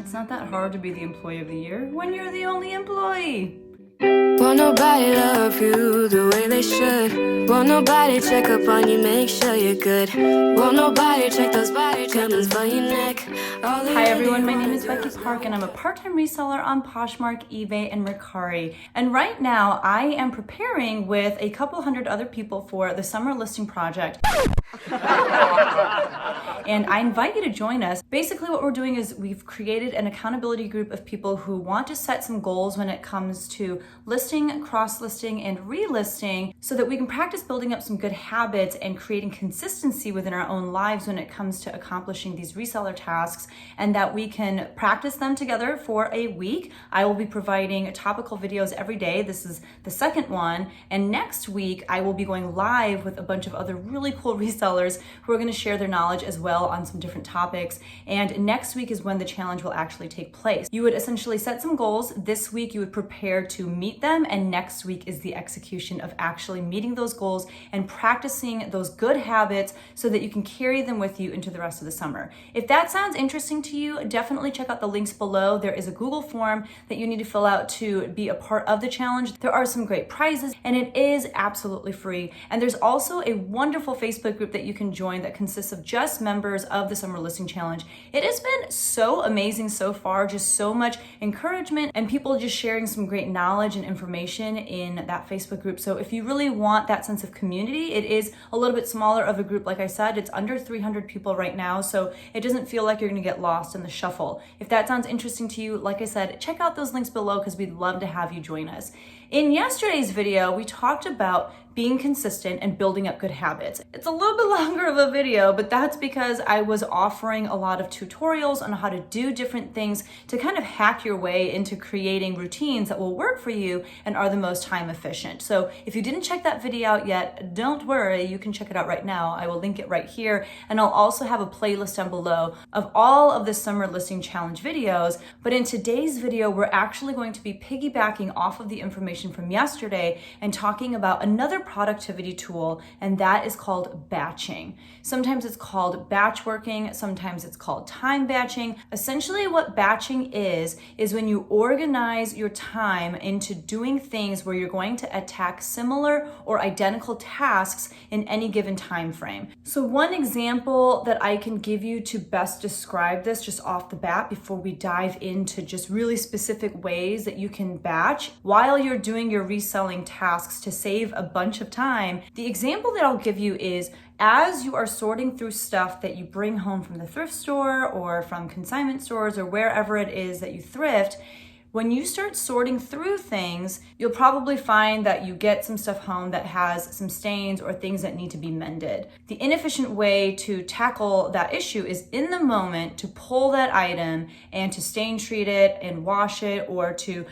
It's not that hard to be the employee of the year when you're the only employee. Won't nobody love you the way they should. Won't nobody check up on you, make sure you're good. Won't nobody check those body tremors for your neck. Hi everyone, my name is Becky Park and I'm a part-time reseller on Poshmark, eBay, and Mercari. And right now I am preparing with a couple hundred other people for the summer listing project. And I invite you to join us. Basically what we're doing is we've created an accountability group of people who want to set some goals when it comes to listing, cross-listing, and relisting so that we can practice building up some good habits and creating consistency within our own lives when it comes to accomplishing these reseller tasks, and that we can practice them together for a week. I will be providing topical videos every day. This is the second one. And next week, I will be going live with a bunch of other really cool resellers who are going to share their knowledge as well on some different topics. And next week is when the challenge will actually take place. You would essentially set some goals. This week, you would prepare to meet them. And next week is the execution of actually meeting those goals and practicing those good habits so that you can carry them with you into the rest of the summer. If that sounds interesting to you, definitely check out the links below. There is a Google form that you need to fill out to be a part of the challenge. There are some great prizes and it is absolutely free. And there's also a wonderful Facebook group that you can join that consists of just members of the Summer Listing Challenge. It has been so amazing so far, just so much encouragement and people just sharing some great knowledge and information in that Facebook group. So if you really want that sense of community, it is a little bit smaller of a group. Like I said, it's under 300 people right now, so it doesn't feel like you're gonna get lost in the shuffle. If that sounds interesting to you, like I said, check out those links below because we'd love to have you join us. In yesterday's video, we talked about being consistent and building up good habits. It's a little bit longer of a video, but that's because I was offering a lot of tutorials on how to do different things to kind of hack your way into creating routines that will work for you and are the most time efficient. So if you didn't check that video out yet, don't worry, you can check it out right now. I will link it right here. And I'll also have a playlist down below of all of the Summer Listing Challenge videos. But in today's video, we're actually going to be piggybacking off of the information from yesterday and talking about another productivity tool, and that is called batching. Sometimes it's called batch working, sometimes it's called time batching. Essentially what batching is when you organize your time into doing things where you're going to attack similar or identical tasks in any given time frame. So one example that I can give you to best describe this just off the bat before we dive into just really specific ways that you can batch while you're doing your reselling tasks to save a bunch of time. The example that I'll give you is as you are sorting through stuff that you bring home from the thrift store or from consignment stores or wherever it is that you thrift, when you start sorting through things, you'll probably find that you get some stuff home that has some stains or things that need to be mended. The inefficient way to tackle that issue is in the moment to pull that item and to stain treat it and wash it, or to,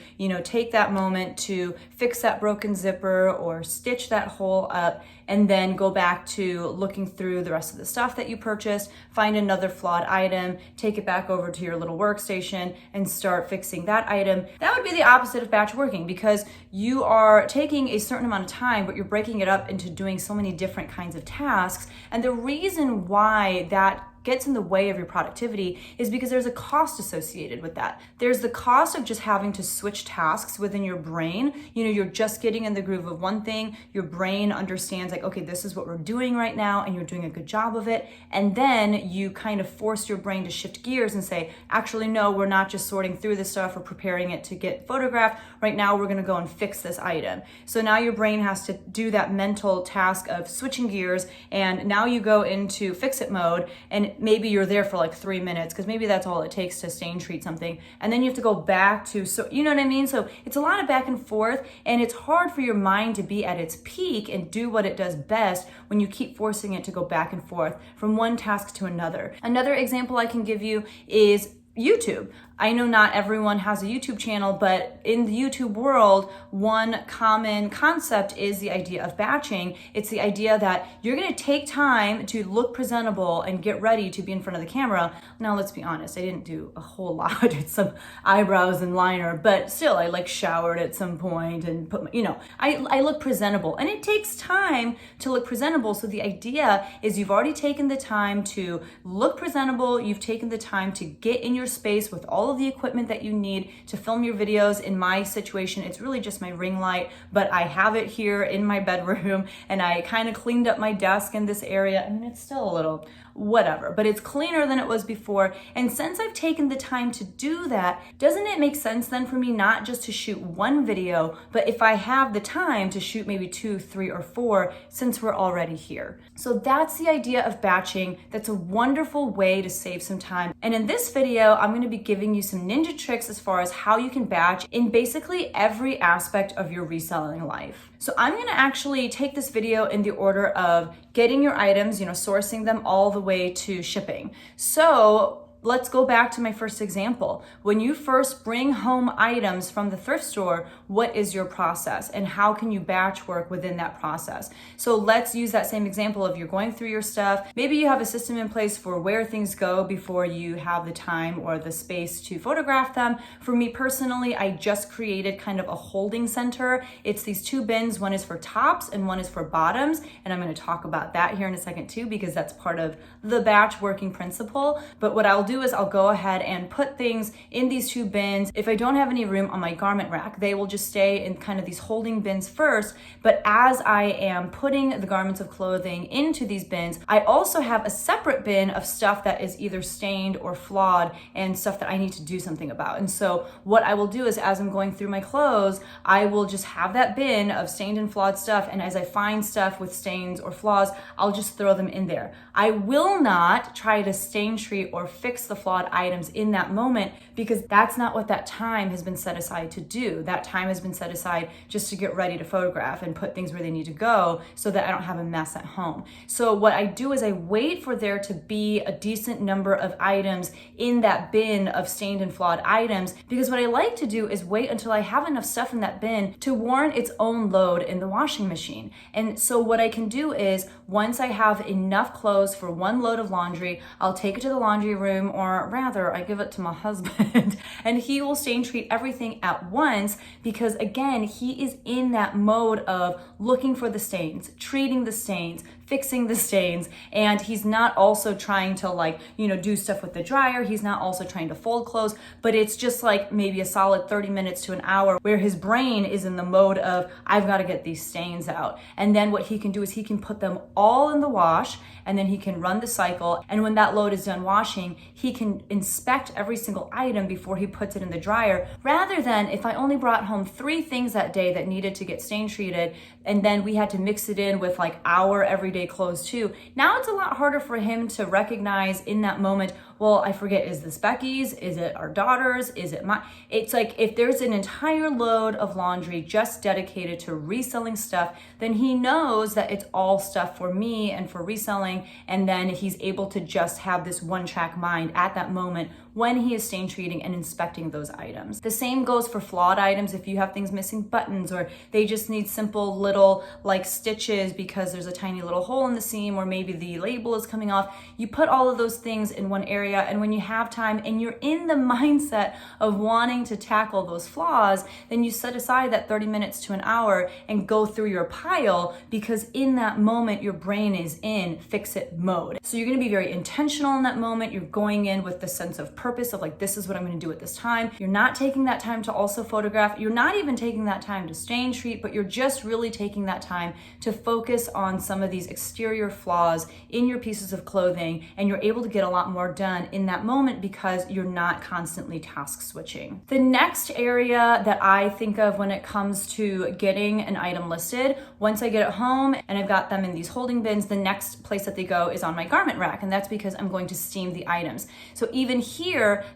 take that moment to fix that broken zipper or stitch that hole up, and then go back to looking through the rest of the stuff that you purchased, find another flawed item, take it back over to your little workstation and start fixing that item. That would be the opposite of batch working because you are taking a certain amount of time, but you're breaking it up into doing so many different kinds of tasks. And the reason why that gets in the way of your productivity is because there's a cost associated with that. There's the cost of just having to switch tasks within your brain. You're just getting in the groove of one thing. Your brain understands like, okay, this is what we're doing right now, and you're doing a good job of it. And then you kind of force your brain to shift gears and say, actually, no, we're not just sorting through this stuff or preparing it to get photographed. Right now, we're gonna go and fix this item. So now your brain has to do that mental task of switching gears, and now you go into fix it mode, and maybe you're there for like 3 minutes because maybe that's all it takes to stain treat something, and then you have to go back to, so you know what I mean? So it's a lot of back and forth, and it's hard for your mind to be at its peak and do what it does best when you keep forcing it to go back and forth from one task to another. Another example I can give you is YouTube. I know not everyone has a YouTube channel, but in the YouTube world, one common concept is the idea of batching. It's the idea that you're gonna take time to look presentable and get ready to be in front of the camera. Now, let's be honest, I didn't do a whole lot. I did some eyebrows and liner, but still, I showered at some point and put my, I look presentable. And it takes time to look presentable. So the idea is you've already taken the time to look presentable, you've taken the time to get in your space with all of the equipment that you need to film your videos. In my situation, it's really just my ring light, but I have it here in my bedroom, and I kind of cleaned up my desk in this area. I mean, it's still a little whatever, but it's cleaner than it was before. And since I've taken the time to do that, doesn't it make sense then for me not just to shoot one video, but if I have the time to shoot maybe 2, 3, or 4, since we're already here? So that's the idea of batching. That's a wonderful way to save some time. And in this video, I'm going to be giving you some ninja tricks as far as how you can batch in basically every aspect of your reselling life. So I'm going to actually take this video in the order of getting your items, sourcing them all the way to shipping. So let's go back to my first example. When you first bring home items from the thrift store, what is your process and how can you batch work within that process? So let's use that same example of you're going through your stuff. Maybe you have a system in place for where things go before you have the time or the space to photograph them. For me personally, I just created kind of a holding center. It's these 2 bins. One is for tops and one is for bottoms. And I'm going to talk about that here in a second too, because that's part of the batch working principle. But what I'll do is I'll go ahead and put things in these 2 bins. If I don't have any room on my garment rack, they will just stay in kind of these holding bins first. But as I am putting the garments of clothing into these bins, I also have a separate bin of stuff that is either stained or flawed and stuff that I need to do something about. And so what I will do is as I'm going through my clothes, I will just have that bin of stained and flawed stuff. And as I find stuff with stains or flaws, I'll just throw them in there. I will not try to stain treat or fix the flawed items in that moment, because that's not what that time has been set aside to do. That time has been set aside just to get ready to photograph and put things where they need to go so that I don't have a mess at home. So what I do is I wait for there to be a decent number of items in that bin of stained and flawed items, because what I like to do is wait until I have enough stuff in that bin to warrant its own load in the washing machine. And so what I can do is once I have enough clothes for one load of laundry, I'll take it to the laundry room, or rather I give it to my husband and he will stain treat everything at once, because again, he is in that mode of looking for the stains, treating the stains, fixing the stains, and he's not also trying to do stuff with the dryer. He's not also trying to fold clothes, but it's just like maybe a solid 30 minutes to an hour where his brain is in the mode of, I've got to get these stains out. And then what he can do is he can put them all in the wash, and then he can run the cycle. And when that load is done washing, he can inspect every single item before he puts it in the dryer, rather than if I only brought home 3 things that day that needed to get stain treated, and then we had to mix it in with our everyday clothes too. Now it's a lot harder for him to recognize in that moment, well, I forget, is this Becky's? Is it our daughter's? Is it my? It's like if there's an entire load of laundry just dedicated to reselling stuff, then he knows that it's all stuff for me and for reselling, and then he's able to just have this one-track mind at that moment when he is stain treating and inspecting those items. The same goes for flawed items. If you have things missing buttons, or they just need simple little stitches because there's a tiny little hole in the seam, or maybe the label is coming off, you put all of those things in one area. And when you have time and you're in the mindset of wanting to tackle those flaws, then you set aside that 30 minutes to an hour and go through your pile, because in that moment your brain is in fix it mode. So you're going to be very intentional in that moment. You're going in with the sense of purpose of this is what I'm going to do at this time. You're not taking that time to also photograph. You're not even taking that time to stain treat, but you're just really taking that time to focus on some of these exterior flaws in your pieces of clothing, and you're able to get a lot more done in that moment because you're not constantly task switching. The next area that I think of when it comes to getting an item listed, once I get it home and I've got them in these holding bins, the next place that they go is on my garment rack, and that's because I'm going to steam the items. So even here,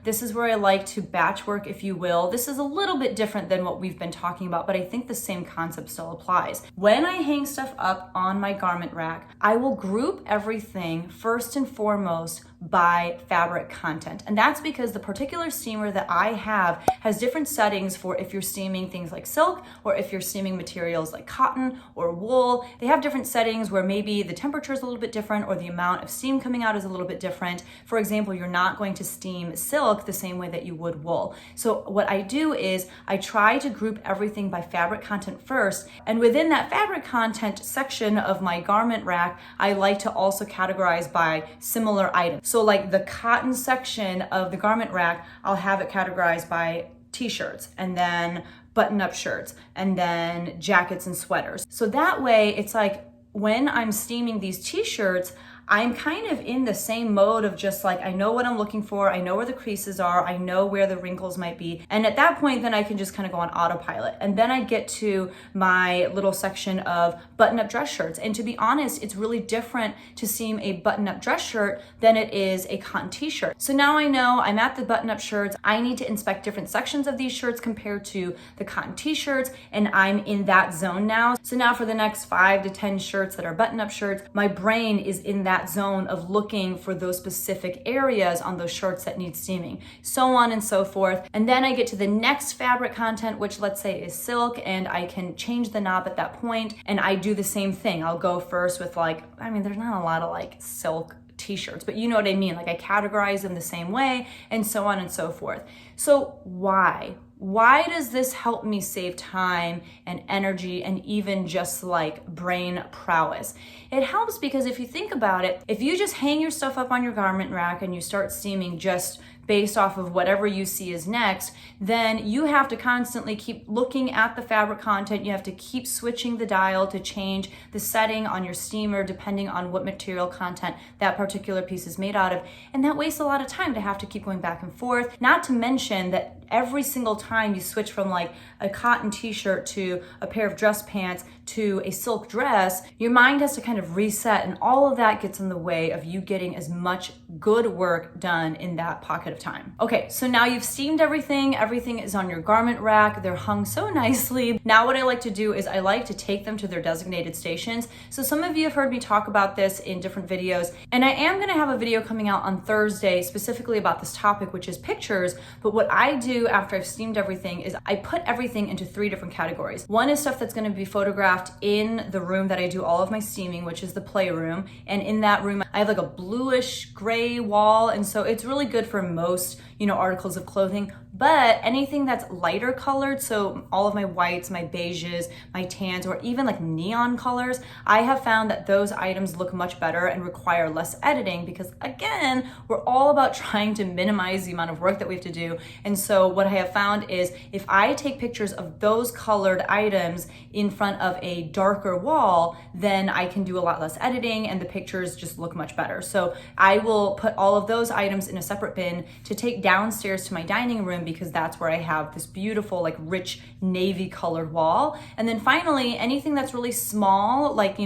this is where I like to batch work, if you will. This is a little bit different than what we've been talking about, but I think the same concept still applies. When I hang stuff up on my garment rack, I will group everything first and foremost by fabric content. And that's because the particular steamer that I have has different settings for if you're steaming things like silk, or if you're steaming materials like cotton or wool. They have different settings where maybe the temperature is a little bit different, or the amount of steam coming out is a little bit different. For example, you're not going to steam silk the same way that you would wool. So what I do is I try to group everything by fabric content first, and within that fabric content section of my garment rack, I like to also categorize by similar items. So like the cotton section of the garment rack, I'll have it categorized by t-shirts and then button-up shirts and then jackets and sweaters. So that way it's like when I'm steaming these t-shirts, I'm kind of in the same mode of just like, I know what I'm looking for. I know where the creases are. I know where the wrinkles might be. And at that point, then I can just kind of go on autopilot. And then I get to my little section of button-up dress shirts. And to be honest, it's really different to seam a button-up dress shirt than it is a cotton t-shirt. So now I know I'm at the button-up shirts. I need to inspect different sections of these shirts compared to the cotton t-shirts. And I'm in that zone now. So now for the next 5 to 10 shirts that are button-up shirts, my brain is in that zone of looking for those specific areas on those shirts that need steaming, so on and so forth. And then I get to the next fabric content, which let's say is silk, and I can change the knob at that point, and I do the same thing. I'll go first with like, I mean, there's not a lot of like silk t-shirts, but you know what I mean? Like I categorize them the same way and so on and so forth. So why? Why does this help me save time and energy and even just like brain prowess? It helps because if you think about it, if you just hang your stuff up on your garment rack and you start steaming just based off of whatever you see is next, then you have to constantly keep looking at the fabric content. You have to keep switching the dial to change the setting on your steamer depending on what material content that particular piece is made out of. And that wastes a lot of time to have to keep going back and forth. Not to mention that every single time you switch from like a cotton t-shirt to a pair of dress pants to a silk dress, your mind has to kind of reset, and all of that gets in the way of you getting as much good work done in that pocket of time. Okay, so now you've steamed everything. Everything is on your garment rack. They're hung so nicely. Now what I like to do is I like to take them to their designated stations. So some of you have heard me talk about this in different videos, and I am gonna have a video coming out on Thursday specifically about this topic, which is pictures. But what I do after I've steamed everything is I put everything into 3 different categories. One is stuff that's gonna be photographed in the room that I do all of my steaming, which is the playroom. And in that room, I have like a bluish gray wall. And so it's really good for most, articles of clothing. But anything that's lighter colored, so all of my whites, my beiges, my tans, or even like neon colors, I have found that those items look much better and require less editing because again, we're all about trying to minimize the amount of work that we have to do. And so what I have found is if I take pictures of those colored items in front of a darker wall, then I can do a lot less editing and the pictures just look much better. So I will put all of those items in a separate bin to take downstairs to my dining room because that's where I have this beautiful, like rich navy colored wall. And then finally, anything that's really small, like,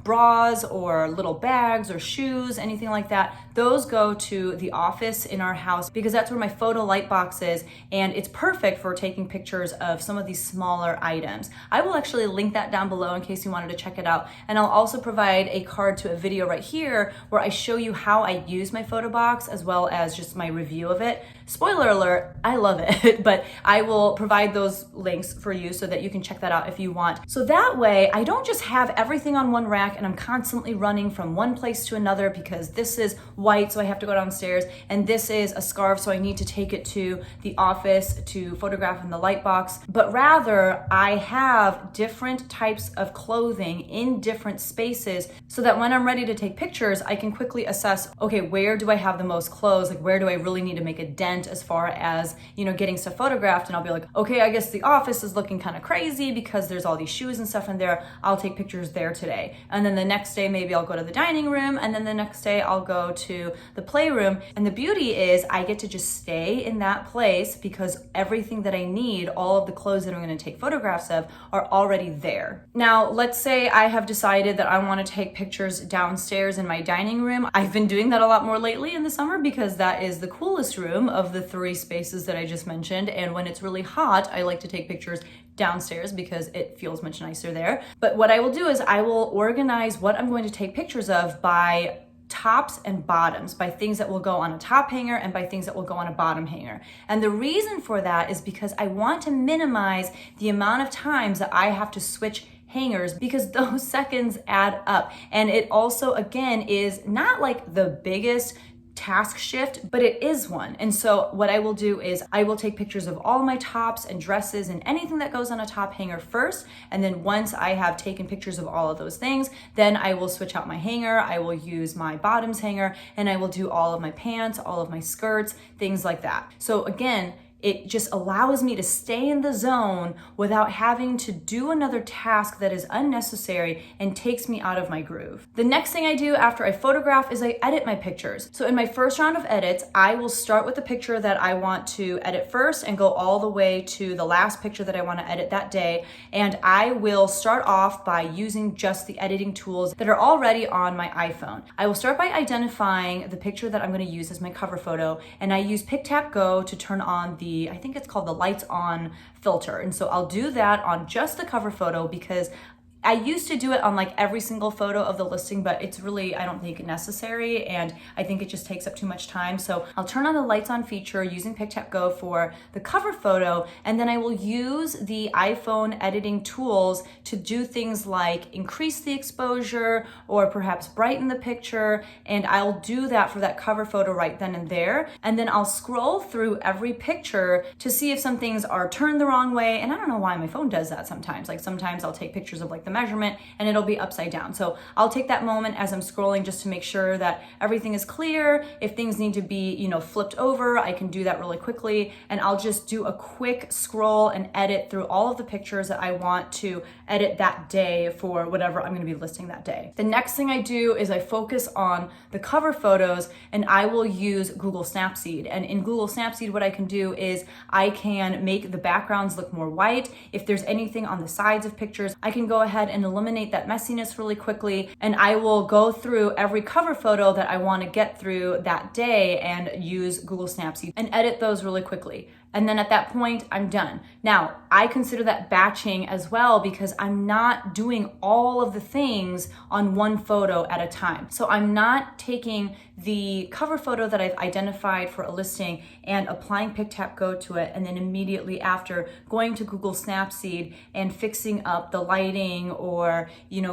bras or little bags or shoes, anything like that, those go to the office in our house because that's where my photo light box is. And it's perfect for taking pictures of some of these smaller items. I will actually link that down below in case you wanted to check it out. And I'll also provide a card to a video right here where I show you how I use my photo box as well as just my review of it. Spoiler alert, I love it, but I will provide those links for you so that you can check that out if you want. So that way, I don't just have everything on one rack and I'm constantly running from one place to another because this is white, so I have to go downstairs, and this is a scarf, so I need to take it to the office to photograph in the light box. But rather, I have different types of clothing in different spaces so that when I'm ready to take pictures, I can quickly assess, okay, where do I have the most clothes? Like, where do I really need to make a dent as far as, getting stuff photographed? And I'll be like, okay, I guess the office is looking kind of crazy because there's all these shoes and stuff in there. I'll take pictures there today. And then the next day, maybe I'll go to the dining room. And then the next day I'll go to the playroom. And the beauty is I get to just stay in that place because everything that I need, all of the clothes that I'm going to take photographs of are already there. Now, let's say I have decided that I want to take pictures downstairs in my dining room. I've been doing that a lot more lately in the summer because that is the coolest room of the 3 spaces that I just mentioned. And when it's really hot, I like to take pictures downstairs because it feels much nicer there. But what I will do is I will organize what I'm going to take pictures of by tops and bottoms, by things that will go on a top hanger and by things that will go on a bottom hanger. And the reason for that is because I want to minimize the amount of times that I have to switch hangers because those seconds add up. And it also, again, is not like the biggest task shift, but it is one. And so what I will do is I will take pictures of all my tops and dresses and anything that goes on a top hanger first. And then once I have taken pictures of all of those things, then I will switch out my hanger. I will use my bottoms hanger, and I will do all of my pants, all of my skirts, things like that. So again, it just allows me to stay in the zone without having to do another task that is unnecessary and takes me out of my groove. The next thing I do after I photograph is I edit my pictures. So in my first round of edits, I will start with the picture that I want to edit first and go all the way to the last picture that I want to edit that day. And I will start off by using just the editing tools that are already on my iPhone. I will start by identifying the picture that I'm going to use as my cover photo, and I use Pick Tap Go to turn on I think it's called the lights on filter. And so I'll do that on just the cover photo because I used to do it on like every single photo of the listing, but it's really, I don't think necessary, and I think it just takes up too much time. So I'll turn on the lights on feature using Pick Tap Go for the cover photo, and then I will use the iPhone editing tools to do things like increase the exposure or perhaps brighten the picture, and I'll do that for that cover photo right then and there. And then I'll scroll through every picture to see if some things are turned the wrong way, and I don't know why my phone does that sometimes. Like sometimes I'll take pictures of like the measurement and it'll be upside down. So I'll take that moment as I'm scrolling just to make sure that everything is clear. If things need to be, flipped over, I can do that really quickly. And I'll just do a quick scroll and edit through all of the pictures that I want to edit that day for whatever I'm going to be listing that day. The next thing I do is I focus on the cover photos, and I will use Google Snapseed. And in Google Snapseed, what I can do is I can make the backgrounds look more white. If there's anything on the sides of pictures, I can go ahead and eliminate that messiness really quickly, and I will go through every cover photo that I want to get through that day and use Google Snapseed and edit those really quickly. And then at that point, I'm done. Now, I consider that batching as well because I'm not doing all of the things on one photo at a time. So I'm not taking the cover photo that I've identified for a listing and applying Pick Tap Go to it, and then immediately after going to Google Snapseed and fixing up the lighting or,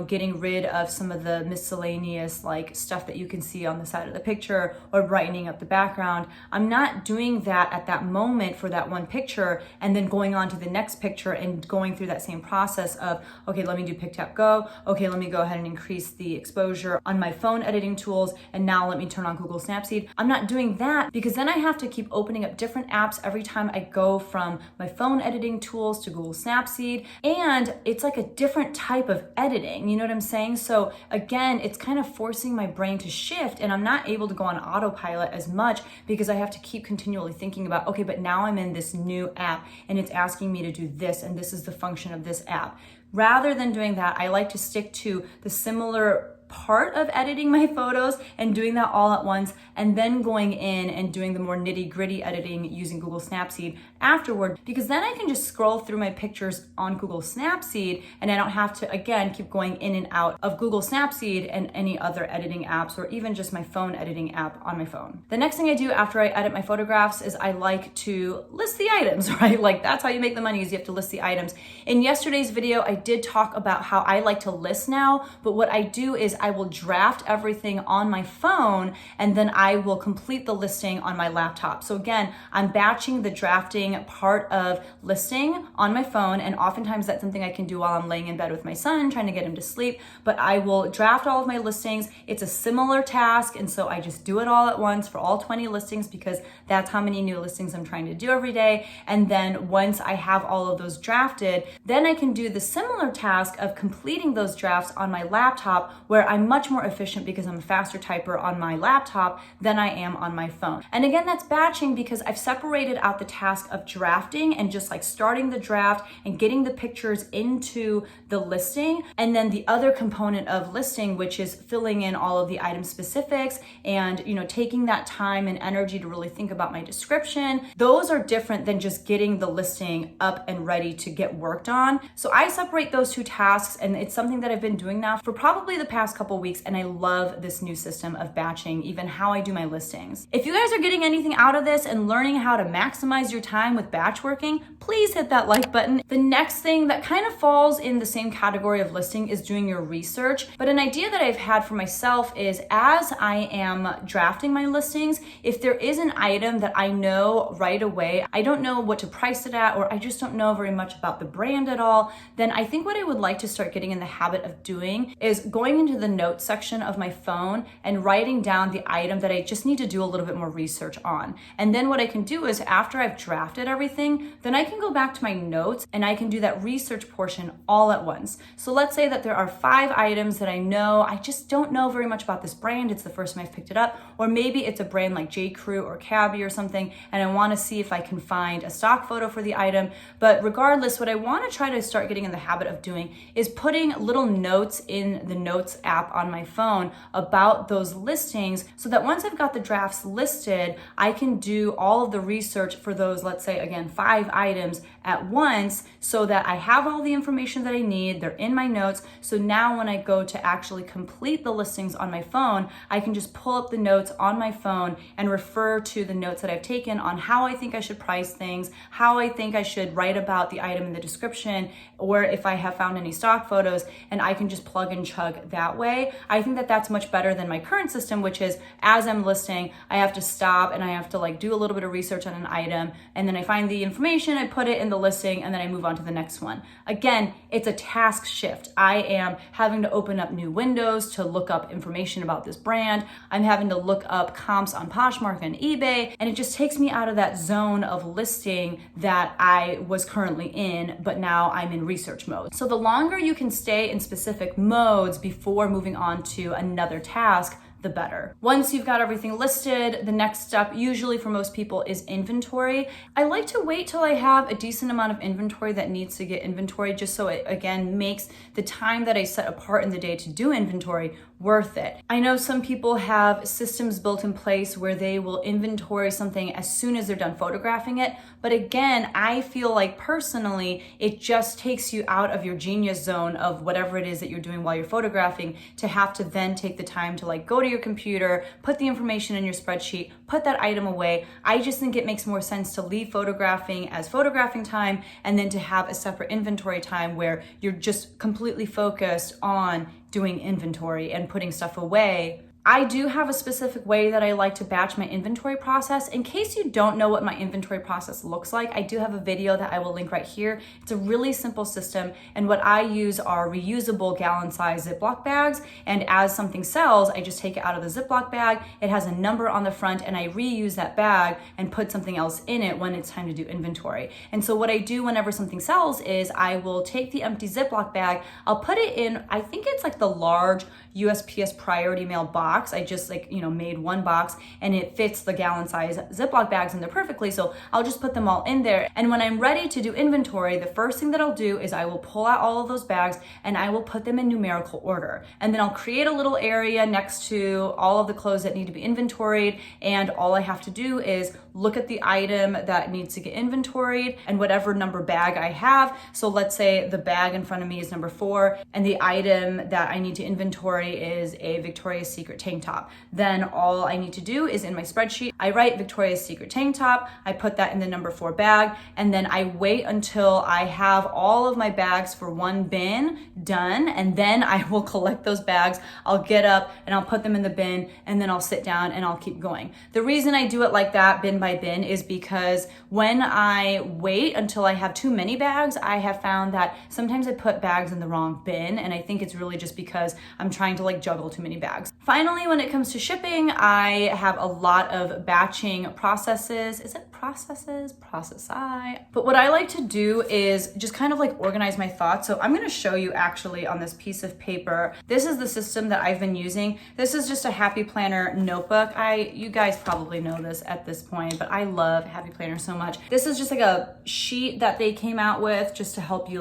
getting rid of some of the miscellaneous like stuff that you can see on the side of the picture or brightening up the background. I'm not doing that at that moment for that one picture and then going on to the next picture and going through that same process of, okay, let me do Pick Tap Go. Okay, let me go ahead and increase the exposure on my phone editing tools. And now let me turn on Google Snapseed. I'm not doing that because then I have to keep opening up different apps every time I go from my phone editing tools to Google Snapseed. And it's like a different type of editing, you know what I'm saying? So again, it's kind of forcing my brain to shift, and I'm not able to go on autopilot as much because I have to keep continually thinking about, okay, but now I'm in this new app and it's asking me to do this, and this is the function of this app. Rather than doing that, I like to stick to the similar part of editing my photos and doing that all at once, and then going in and doing the more nitty-gritty editing using Google Snapseed afterward, because then I can just scroll through my pictures on Google Snapseed and I don't have to again keep going in and out of Google Snapseed and any other editing apps or even just my phone editing app on my phone. The next thing I do after I edit my photographs is I like to list the items, right? Like that's how you make the money, is you have to list the items. In yesterday's video, I did talk about how I like to list now, but what I do is I will draft everything on my phone and then I will complete the listing on my laptop. So again, I'm batching the drafting part of listing on my phone, and oftentimes that's something I can do while I'm laying in bed with my son, trying to get him to sleep, but I will draft all of my listings. It's a similar task, and so I just do it all at once for all 20 listings because that's how many new listings I'm trying to do every day. And then once I have all of those drafted, then I can do the similar task of completing those drafts on my laptop, where I'm much more efficient because I'm a faster typer on my laptop than I am on my phone. And again, that's batching because I've separated out the task of drafting and just like starting the draft and getting the pictures into the listing. And then the other component of listing, which is filling in all of the item specifics and, taking that time and energy to really think about my description. Those are different than just getting the listing up and ready to get worked on. So I separate those two tasks, and it's something that I've been doing now for probably the past couple weeks, and I love this new system of batching, even how I do my listings. If you guys are getting anything out of this and learning how to maximize your time with batch working, please hit that like button. The next thing that kind of falls in the same category of listing is doing your research. But an idea that I've had for myself is, as I am drafting my listings, if there is an item that I know right away, I don't know what to price it at, or I just don't know very much about the brand at all, then I think what I would like to start getting in the habit of doing is going into the notes section of my phone and writing down the item that I just need to do a little bit more research on. And then what I can do is, after I've drafted everything, then I can go back to my notes and I can do that research portion all at once. So let's say that there are 5 items that I know, I just don't know very much about this brand. It's the first time I've picked it up, or maybe it's a brand like J. Crew or Cabby or something, and I want to see if I can find a stock photo for the item. But regardless, what I want to try to start getting in the habit of doing is putting little notes in the Notes app on my phone about those listings, so that once I've got the drafts listed, I can do all of the research for those, let's say again, 5 items at once, so that I have all the information that I need. They're in my notes. So now when I go to actually complete the listings on my phone, I can just pull up the notes on my phone and refer to the notes that I've taken on how I think I should price things, how I think I should write about the item in the description, or if I have found any stock photos, and I can just plug and chug that way. I think that that's much better than my current system, which is, as I'm listing, I have to stop and I have to like do a little bit of research on an item, and then I find the information, I put it in the listing, and then I move on to the next one. Again, it's a task shift. I am having to open up new windows to look up information about this brand. I'm having to look up comps on Poshmark and eBay, and it just takes me out of that zone of listing that I was currently in, but now I'm in research mode. So the longer you can stay in specific modes before moving on to another task, the better. Once you've got everything listed, the next step usually for most people is inventory. I like to wait till I have a decent amount of inventory that needs to get inventory, just so it again makes the time that I set apart in the day to do inventory worth it. I know some people have systems built in place where they will inventory something as soon as they're done photographing it. But again, I feel like personally, it just takes you out of your genius zone of whatever it is that you're doing while you're photographing, to have to then take the time to like go to your computer, put the information in your spreadsheet, put that item away. I just think it makes more sense to leave photographing as photographing time, and then to have a separate inventory time where you're just completely focused on doing inventory and putting stuff away. I do have a specific way that I like to batch my inventory process. In case you don't know what my inventory process looks like, I do have a video that I will link right here. It's a really simple system, and what I use are reusable gallon-size Ziploc bags, and as something sells, I just take it out of the Ziploc bag. It has a number on the front, and I reuse that bag and put something else in it when it's time to do inventory. And so what I do whenever something sells is I will take the empty Ziploc bag, I'll put it in, I think it's like the large USPS priority mail box. I just made one box, and it fits the gallon size Ziploc bags in there perfectly. So I'll just put them all in there. And when I'm ready to do inventory, the first thing that I'll do is I will pull out all of those bags and I will put them in numerical order. And then I'll create a little area next to all of the clothes that need to be inventoried. And all I have to do is look at the item that needs to get inventoried and whatever number bag I have. So let's say the bag in front of me is number 4, and the item that I need to inventory is a Victoria's Secret tank top. Then all I need to do is, in my spreadsheet, I write Victoria's Secret tank top, I put that in the number 4 bag, and then I wait until I have all of my bags for one bin done, and then I will collect those bags. I'll get up and I'll put them in the bin, and then I'll sit down and I'll keep going. The reason I do it like that, bin by bin, is because when I wait until I have too many bags, I have found that sometimes I put bags in the wrong bin, and I think it's really just because I'm trying to juggle too many bags. Finally, when it comes to shipping, I have a lot of batching processes. Is it processes? Processi. But what I like to do is just kind of organize my thoughts. So I'm going to show you actually on this piece of paper. This is the system that I've been using. This is just a Happy Planner notebook. You guys probably know this at this point, but I love Happy Planner so much. This is just a sheet that they came out with just to help you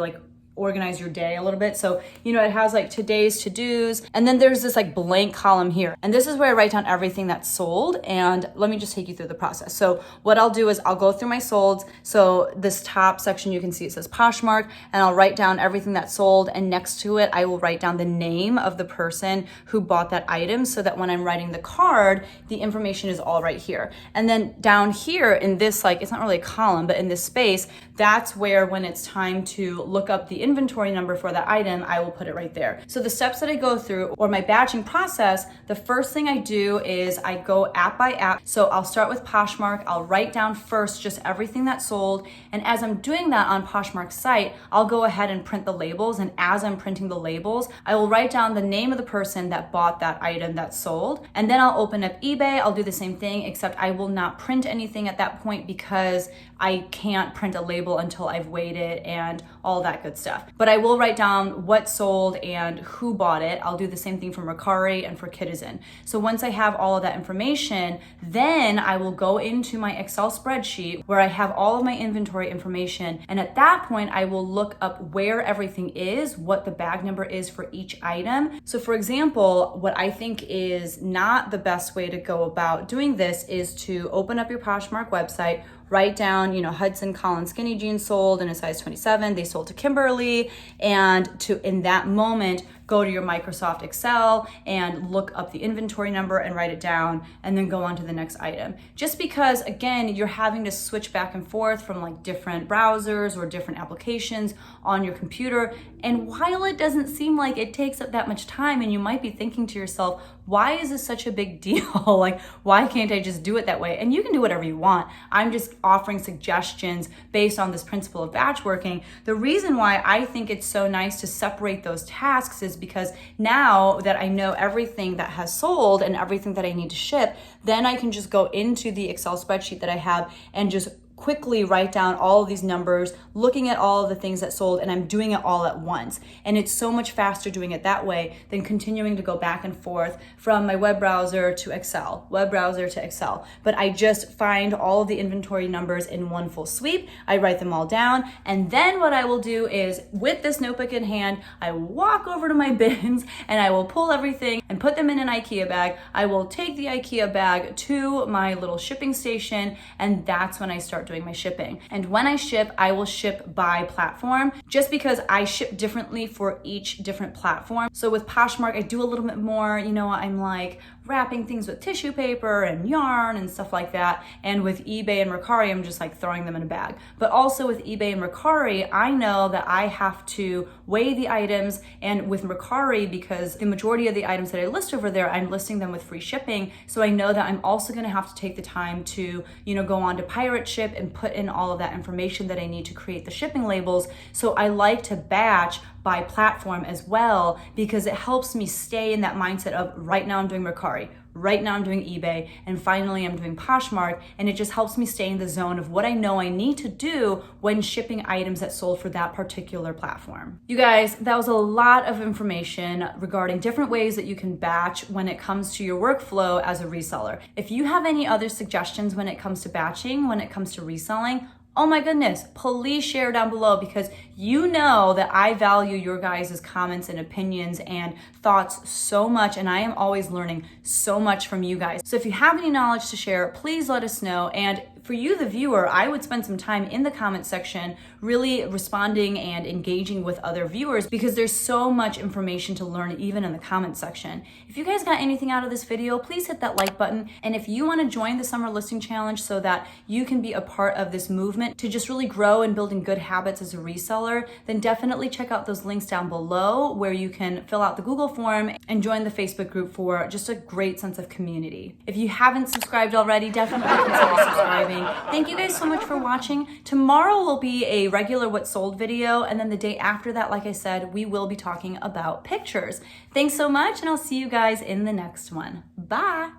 organize your day a little bit. So, you know, it has like today's to-dos, and then there's this like blank column here. And this is where I write down everything that's sold. And let me just take you through the process. So what I'll do is I'll go through my solds. So this top section, you can see it says Poshmark, and I'll write down everything that's sold. And next to it, I will write down the name of the person who bought that item so that when I'm writing the card, the information is all right here. And then down here in this, like, it's not really a column, but in this space, that's where when it's time to look up the inventory number for that item, I will put it right there. So the steps that I go through, or my batching process, the first thing I do is I go app by app. So I'll start with Poshmark. I'll write down first just everything that's sold. And as I'm doing that on Poshmark's site, I'll go ahead and print the labels. And as I'm printing the labels, I will write down the name of the person that bought that item that's sold. And then I'll open up eBay. I'll do the same thing, except I will not print anything at that point because I can't print a label until I've weighed it and all that good stuff. But I will write down what sold and who bought it. I'll do the same thing for Mercari and for Citizen. So once I have all of that information, then I will go into my Excel spreadsheet where I have all of my inventory information. And at that point, I will look up where everything is, what the bag number is for each item. So for example, what I think is not the best way to go about doing this is to open up your Poshmark website, write down, you know, Hudson Collins skinny jeans sold in a size 27. They sold to Kimberly. And to, in that moment, go to your Microsoft Excel and look up the inventory number and write it down, and then go on to the next item. Just because, again, you're having to switch back and forth from like different browsers or different applications on your computer. And while it doesn't seem like it takes up that much time, and you might be thinking to yourself, why is this such a big deal? Like, why can't I just do it that way? And you can do whatever you want. I'm just offering suggestions based on this principle of batch working. The reason why I think it's so nice to separate those tasks is because now that I know everything that has sold and everything that I need to ship, then I can just go into the Excel spreadsheet that I have and just quickly write down all of these numbers, looking at all of the things that sold, and I'm doing it all at once. And it's so much faster doing it that way than continuing to go back and forth from my web browser to Excel, web browser to Excel. But I just find all of the inventory numbers in one full sweep. I write them all down. And then what I will do is, with this notebook in hand, I walk over to my bins and I will pull everything and put them in an IKEA bag. I will take the IKEA bag to my little shipping station, and that's when I start doing my shipping. And when I ship, I will ship by platform, just because I ship differently for each different platform. So with Poshmark, I do a little bit more, you know, I'm like wrapping things with tissue paper and yarn and stuff like that. And with eBay and Mercari, I'm just like throwing them in a bag. But also with eBay and Mercari, I know that I have to weigh the items. And with Mercari, because the majority of the items that I list over there, I'm listing them with free shipping. So I know that I'm also going to have to take the time to, you know, go on to Pirate Ship and put in all of that information that I need to create the shipping labels. So I like to batch by platform as well, because it helps me stay in that mindset of right now I'm doing Mercari, right now I'm doing eBay, and finally I'm doing Poshmark. And it just helps me stay in the zone of what I know I need to do when shipping items that sold for that particular platform. You guys, that was a lot of information regarding different ways that you can batch when it comes to your workflow as a reseller. If you have any other suggestions when it comes to batching, when it comes to reselling, oh my goodness, please share down below, because you know that I value your guys' comments and opinions and thoughts so much, and I am always learning so much from you guys. So if you have any knowledge to share, please let us know. And for you, the viewer, I would spend some time in the comment section really responding and engaging with other viewers, because there's so much information to learn even in the comment section. If you guys got anything out of this video, please hit that like button. And if you want to join the Summer Listing Challenge so that you can be a part of this movement to just really grow and building good habits as a reseller, then definitely check out those links down below where you can fill out the Google form and join the Facebook group for just a great sense of community. If you haven't subscribed already, definitely consider subscribing. Thank you guys so much for watching. Tomorrow will be a regular What Sold video, and then the day after that, like I said, we will be talking about pictures. Thanks so much, and I'll see you guys in the next one. Bye.